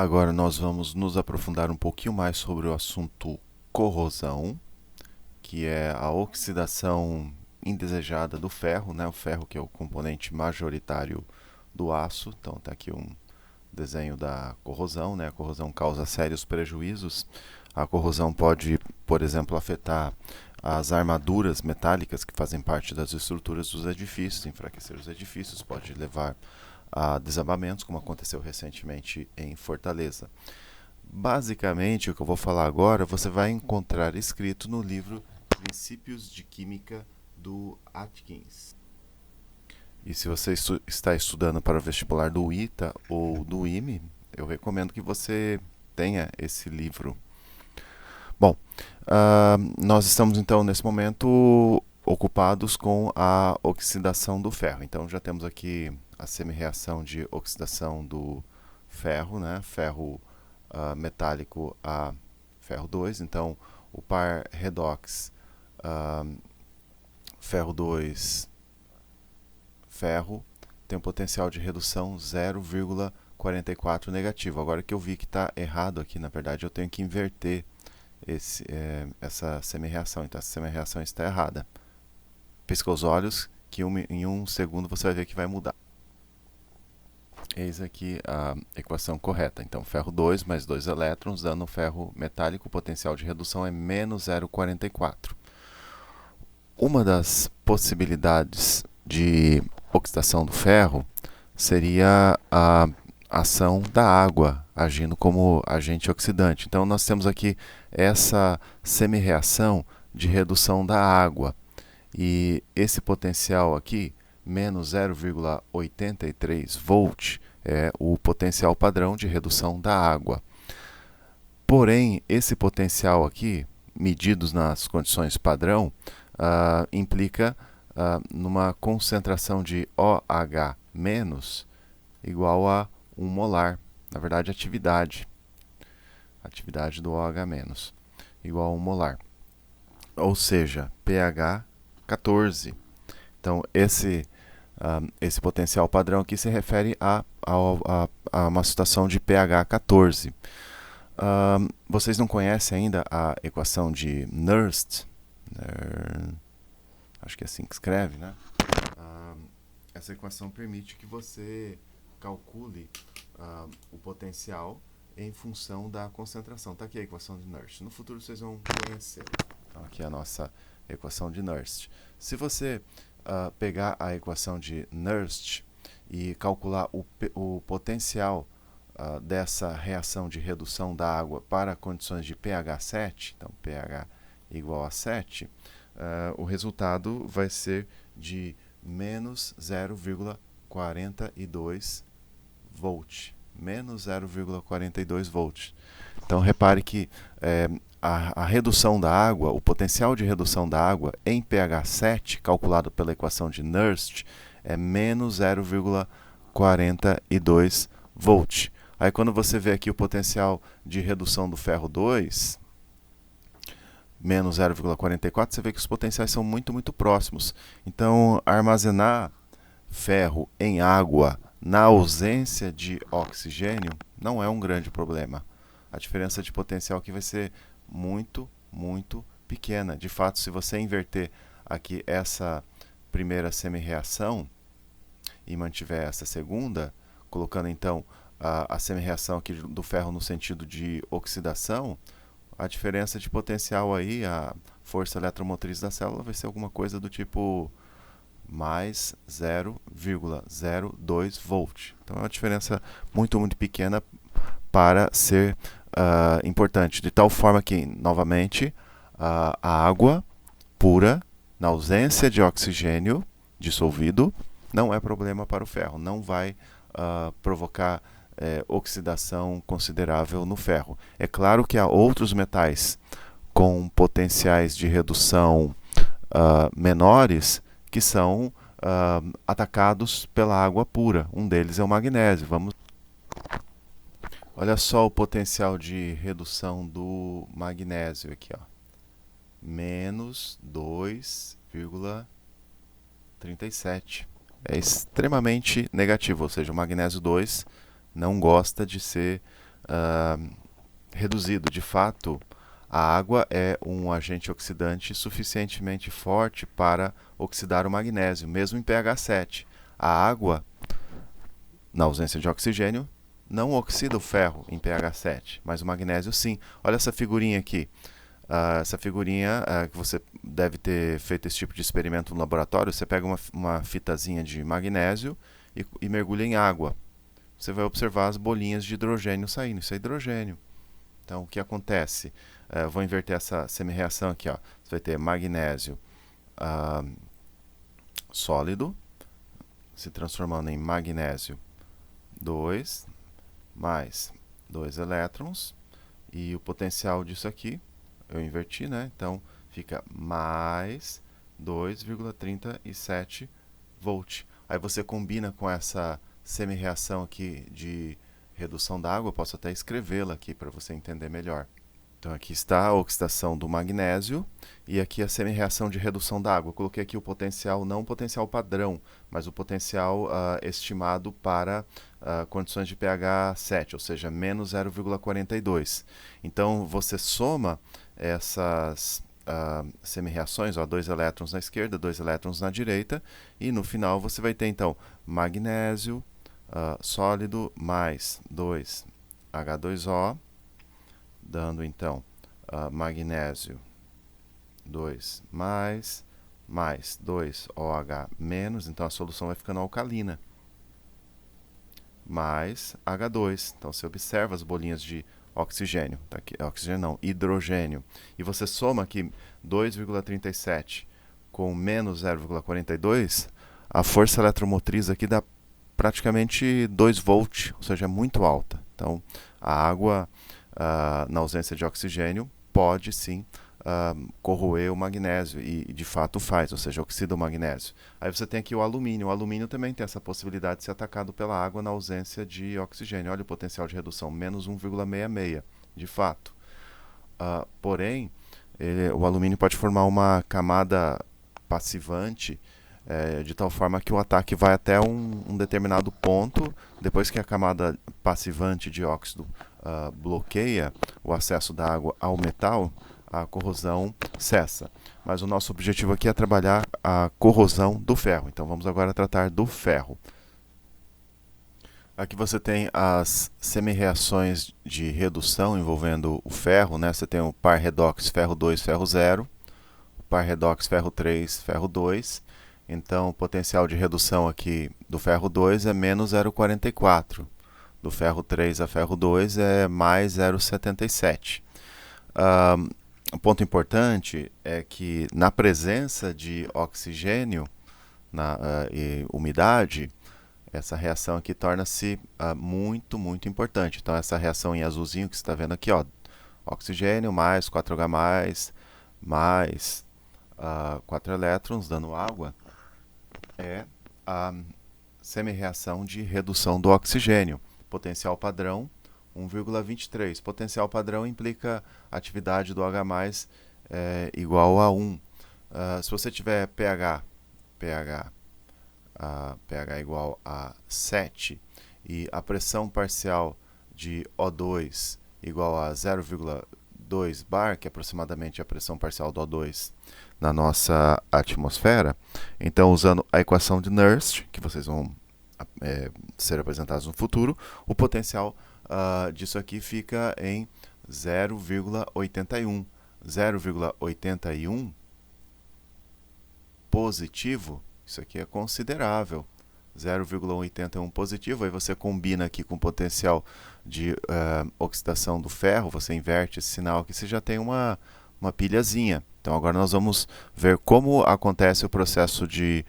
Agora nós vamos nos aprofundar um pouquinho mais sobre o assunto corrosão, que é a oxidação indesejada do ferro, né? O ferro que é o componente majoritário do aço. Então está aqui um desenho da corrosão, né? A corrosão causa sérios prejuízos. A corrosão pode, por exemplo, afetar as armaduras metálicas que fazem parte das estruturas dos edifícios, enfraquecer os edifícios, pode levar a desabamentos, como aconteceu recentemente em Fortaleza. Basicamente, o que eu vou falar agora, você vai encontrar escrito no livro Princípios de Química do Atkins. E se você está estudando para o vestibular do ITA ou do IME, eu recomendo que você tenha esse livro. Bom, nós estamos então nesse momento ocupados com a oxidação do ferro. Então já temos aqui a semi-reação de oxidação do ferro, né? Ferro metálico a ferro 2. Então o par redox ferro 2 ferro tem um potencial de redução 0,44 negativo. Agora que eu vi que está errado aqui, na verdade eu tenho que inverter essa semi-reação. Então essa semi-reação está errada. Pisca os olhos que em um segundo você vai ver que vai mudar. Eis aqui a equação correta. Então ferro 2 mais 2 elétrons dando ferro metálico, o potencial de redução é menos 0,44. Uma das possibilidades de oxidação do ferro seria a ação da água agindo como agente oxidante. Então nós temos aqui essa semi-reação de redução da água. E esse potencial aqui, menos 0,83 volt, é o potencial padrão de redução da água. Porém, esse potencial aqui, medidos nas condições padrão, implica numa concentração de OH- igual a 1 molar. Na verdade, atividade do OH- igual a 1 molar. Ou seja, pH 14. Então, esse potencial padrão aqui se refere a uma situação de pH 14. Vocês não conhecem ainda a equação de Nernst? Acho que é assim que escreve, né? Essa equação permite que você calcule o potencial em função da concentração. Está aqui a equação de Nernst. No futuro vocês vão conhecer. Então, aqui é a nossa equação de Nernst. Se você pegar a equação de Nernst e calcular o potencial dessa reação de redução da água para condições de pH 7, então pH igual a 7, o resultado vai ser de menos 0,42 volt. Menos 0,42 volt. Então repare que a redução da água, o potencial de redução da água em pH 7, calculado pela equação de Nernst, é menos 0,42 volt. Aí quando você vê aqui o potencial de redução do ferro 2, menos 0,44, você vê que os potenciais são muito, muito próximos. Então, armazenar ferro em água na ausência de oxigênio não é um grande problema. A diferença de potencial aqui vai ser muito, muito pequena. De fato, se você inverter aqui essa primeira semi-reação e mantiver essa segunda, colocando então a semi-reação aqui do ferro no sentido de oxidação, a diferença de potencial aí, a força eletromotriz da célula vai ser alguma coisa do tipo mais 0,02 volt. Então é uma diferença muito, muito pequena para ser importante. De tal forma que, novamente, a água pura, na ausência de oxigênio dissolvido, não é problema para o ferro. Não vai provocar oxidação considerável no ferro. É claro que há outros metais com potenciais de redução menores que são atacados pela água pura. Um deles é o magnésio. Olha só o potencial de redução do magnésio aqui, ó. Menos 2,37. É extremamente negativo, ou seja, o magnésio 2 não gosta de ser reduzido. De fato, a água é um agente oxidante suficientemente forte para oxidar o magnésio, mesmo em pH 7. A água, na ausência de oxigênio, não oxida o ferro em pH 7, mas o magnésio sim. Olha essa figurinha aqui. Essa figurinha que você deve ter feito esse tipo de experimento no laboratório. Você pega uma fitazinha de magnésio e mergulha em água. Você vai observar as bolinhas de hidrogênio saindo. Isso é hidrogênio. Então, o que acontece? Vou inverter essa semi-reação aqui. Ó. Você vai ter magnésio sólido se transformando em magnésio 2 mais 2 elétrons. E o potencial disso aqui, eu inverti, né? Então, fica mais 2,37 volt. Aí você combina com essa semi-reação aqui de redução da água. Eu posso até escrevê-la aqui para você entender melhor. Então, aqui está a oxidação do magnésio e aqui a semi-reação de redução da água. Eu coloquei aqui o potencial, não o potencial padrão, mas o potencial estimado para condições de pH 7, ou seja, menos 0,42. Então, você soma essas semi-reações, 2 elétrons na esquerda, 2 elétrons na direita, e no final você vai ter, então, magnésio sólido mais 2 H2O, dando então magnésio 2 mais 2 OH menos, então a solução vai ficando alcalina, mais H2. Então você observa as bolinhas de oxigênio, tá aqui, oxigênio não, hidrogênio, e você soma aqui 2,37 com menos 0,42, a força eletromotriz aqui dá praticamente 2 volts, ou seja, é muito alta. Então a água na ausência de oxigênio, pode sim corroer o magnésio, e de fato faz, ou seja, oxida o magnésio. Aí você tem aqui o alumínio. O alumínio também tem essa possibilidade de ser atacado pela água na ausência de oxigênio. Olha o potencial de redução, menos 1,66, de fato. Porém, o alumínio pode formar uma camada passivante, de tal forma que o ataque vai até um determinado ponto. Depois que a camada passivante de óxido bloqueia o acesso da água ao metal, a corrosão cessa. Mas o nosso objetivo aqui é trabalhar a corrosão do ferro. Então vamos agora tratar do ferro. Aqui você tem as semi-reações de redução envolvendo o ferro, né? Você tem o par redox ferro 2, ferro 0, o par redox ferro 3, ferro 2. Então, o potencial de redução aqui do ferro 2 é menos 0,44. Do ferro 3 a ferro 2 é mais 0,77. Um ponto importante é que na presença de oxigênio e umidade, essa reação aqui torna-se muito, muito importante. Então, essa reação em azulzinho que você está vendo aqui, ó, oxigênio mais 4H+, mais 4 elétrons, dando água, é a semi-reação de redução do oxigênio. Potencial padrão 1,23. Potencial padrão implica atividade do H+, igual a 1. Se você tiver pH igual a 7 e a pressão parcial de O2 igual a 0,2 bar, que é aproximadamente a pressão parcial do O2 na nossa atmosfera, então usando a equação de Nernst, que vocês vão ser apresentados no futuro, o potencial disso aqui fica em 0,81. 0,81 positivo, isso aqui é considerável. 0,81 positivo, aí você combina aqui com o potencial de oxidação do ferro, você inverte esse sinal aqui, você já tem uma pilhazinha. Então agora nós vamos ver como acontece o processo de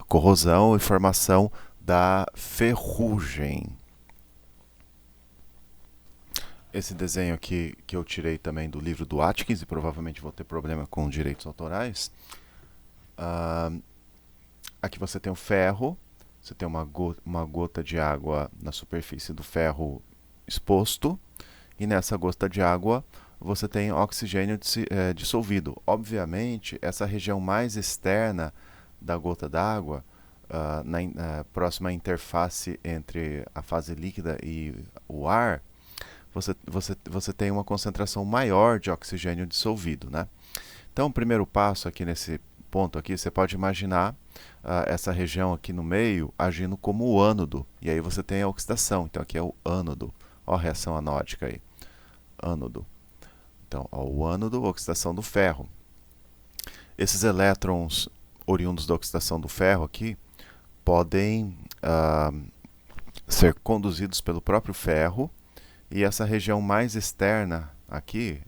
corrosão e formação da ferrugem. Esse desenho aqui que eu tirei também do livro do Atkins, e provavelmente vou ter problema com direitos autorais. Aqui você tem o ferro, você tem uma gota de água na superfície do ferro exposto, e nessa gota de água você tem oxigênio dissolvido. Obviamente, essa região mais externa da gota d'água, próxima à interface entre a fase líquida e o ar, você tem uma concentração maior de oxigênio dissolvido, né? Então, o primeiro passo aqui nesse ponto aqui, você pode imaginar essa região aqui no meio agindo como o ânodo, e aí você tem a oxidação. Então, aqui é o ânodo. Olha a reação anódica aí. Ânodo. Então, ó, o ânodo, oxidação do ferro. Esses elétrons oriundos da oxidação do ferro aqui podem ser conduzidos pelo próprio ferro, e essa região mais externa aqui,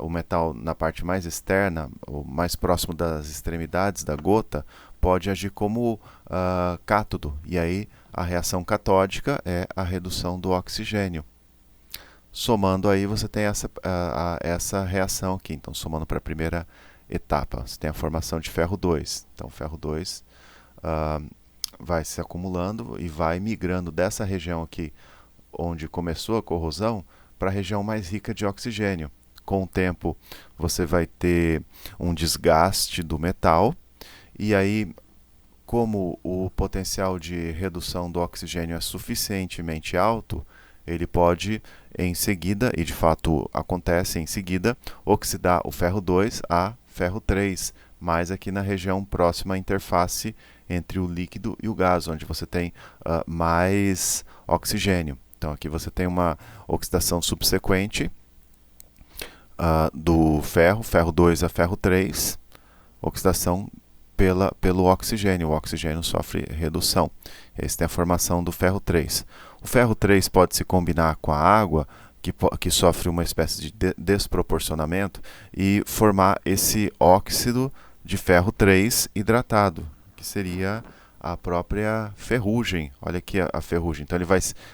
o metal na parte mais externa, ou mais próximo das extremidades da gota, pode agir como cátodo, e aí a reação catódica é a redução do oxigênio. Somando aí você tem essa reação aqui, então somando para a primeira etapa, você tem a formação de ferro 2. Então, ferro 2 vai se acumulando e vai migrando dessa região aqui, onde começou a corrosão, para a região mais rica de oxigênio. Com o tempo, você vai ter um desgaste do metal, e aí, como o potencial de redução do oxigênio é suficientemente alto, ele pode, em seguida, e de fato acontece em seguida, oxidar o ferro 2 a ferro 3, mais aqui na região próxima à interface entre o líquido e o gás, onde você tem mais oxigênio. Então aqui você tem uma oxidação subsequente do ferro 2 a ferro 3, oxidação pelo oxigênio. O oxigênio sofre redução. Esse tem a formação do ferro 3. O ferro 3 pode se combinar com a água, que sofre uma espécie de desproporcionamento, e formar esse óxido de ferro 3 hidratado, que seria a própria ferrugem. Olha aqui a ferrugem. Então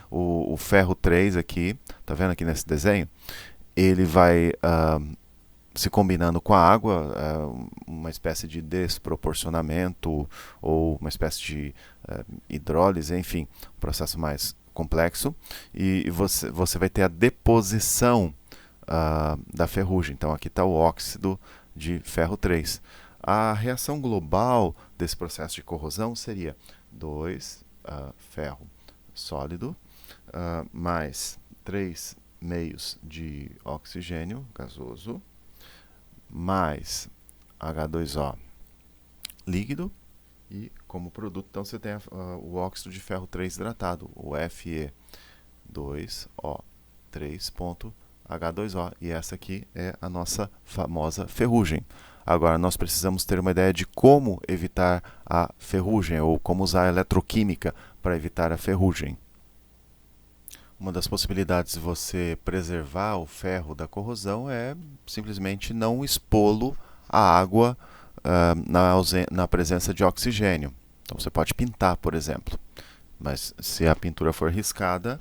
o ferro 3 aqui, tá vendo aqui nesse desenho? Ele vai se combinando com a água, uma espécie de desproporcionamento ou uma espécie de hidrólise, enfim, um processo mais complexo, e você vai ter a deposição da ferrugem. Então aqui está o óxido de ferro 3. A reação global desse processo de corrosão seria 2 ferro sólido mais 3 meios de oxigênio gasoso mais H2O líquido, e como produto então você tem o óxido de ferro 3 hidratado, o Fe2O3.H2O, e essa aqui é a nossa famosa ferrugem. Agora nós precisamos ter uma ideia de como evitar a ferrugem, ou como usar a eletroquímica para evitar a ferrugem. Uma das possibilidades de você preservar o ferro da corrosão é simplesmente não expô-lo à água na presença de oxigênio. Então você pode pintar, por exemplo, mas se a pintura for riscada,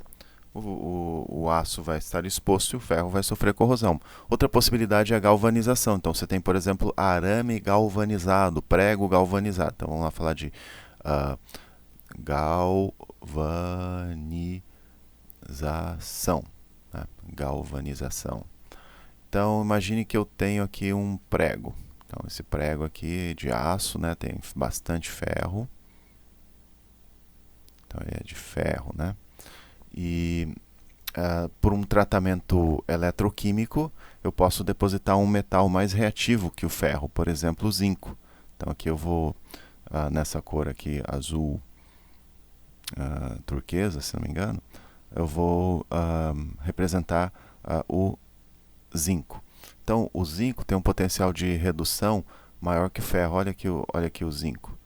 o aço vai estar exposto e o ferro vai sofrer corrosão. Outra possibilidade é a galvanização. Então você tem, por exemplo, arame galvanizado, prego galvanizado. Então vamos lá falar de galvanização, né? Galvanização. Então imagine que eu tenho aqui um prego. Então esse prego aqui de aço, né, tem bastante ferro. Então ele é de ferro, né? E por um tratamento eletroquímico eu posso depositar um metal mais reativo que o ferro, por exemplo, o zinco. Então aqui eu vou nessa cor aqui, azul turquesa, se não me engano, eu vou representar o zinco. Então o zinco tem um potencial de redução maior que o ferro. Olha aqui o zinco,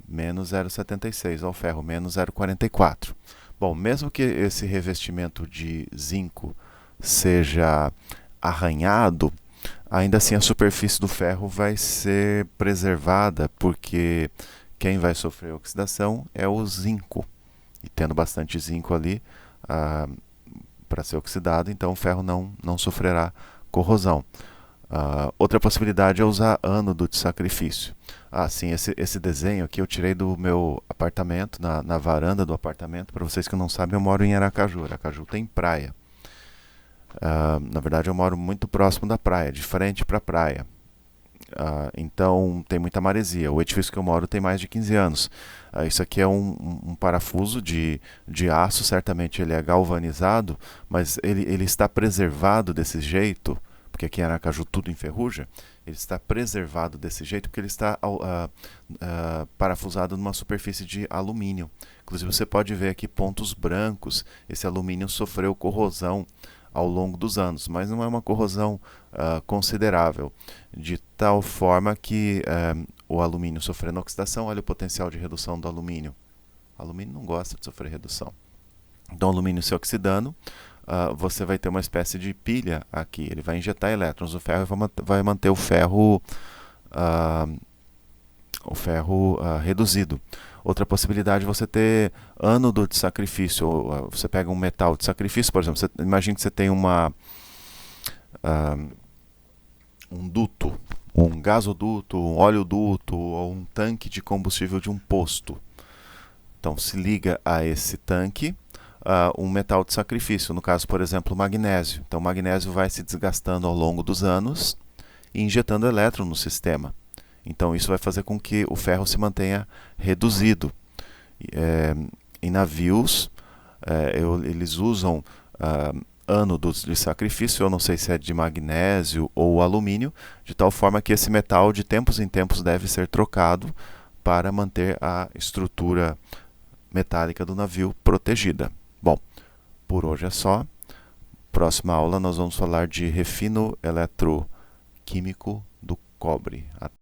menos 0,76, ao ferro, menos 0,44. Bom, mesmo que esse revestimento de zinco seja arranhado, ainda assim a superfície do ferro vai ser preservada, porque quem vai sofrer oxidação é o zinco. E tendo bastante zinco ali para ser oxidado, então o ferro não sofrerá corrosão. Outra possibilidade é usar ânodo de sacrifício. Sim, esse desenho aqui eu tirei do meu apartamento, na varanda do apartamento. Para vocês que não sabem, eu moro em Aracaju. Aracaju tem praia. Na verdade, eu moro muito próximo da praia, de frente para a praia. Então tem muita maresia. O edifício que eu moro tem mais de 15 anos. Isso aqui é um parafuso de aço, certamente ele é galvanizado, mas ele está preservado desse jeito, porque aqui em Aracaju tudo enferruja. Ele está preservado desse jeito porque ele está parafusado numa superfície de alumínio. Inclusive você pode ver aqui pontos brancos. Esse alumínio sofreu corrosão ao longo dos anos, mas não é uma corrosão considerável, de tal forma que o alumínio sofrendo oxidação, olha o potencial de redução do alumínio. O alumínio não gosta de sofrer redução. Então, o alumínio se oxidando, você vai ter uma espécie de pilha aqui. Ele vai injetar elétrons no ferro e vai manter o ferro reduzido. Outra possibilidade é você ter ânodo de sacrifício. Você pega um metal de sacrifício, por exemplo, imagine que você tem um duto, um gasoduto, um oleoduto ou um tanque de combustível de um posto. Então se liga a esse tanque um metal de sacrifício, no caso, por exemplo, o magnésio. Então o magnésio vai se desgastando ao longo dos anos e injetando elétron no sistema. Então isso vai fazer com que o ferro se mantenha reduzido. Em navios, eles usam ânodos de sacrifício, eu não sei se é de magnésio ou alumínio, de tal forma que esse metal de tempos em tempos deve ser trocado para manter a estrutura metálica do navio protegida. Bom, por hoje é só. Próxima aula nós vamos falar de refino eletroquímico do cobre. Até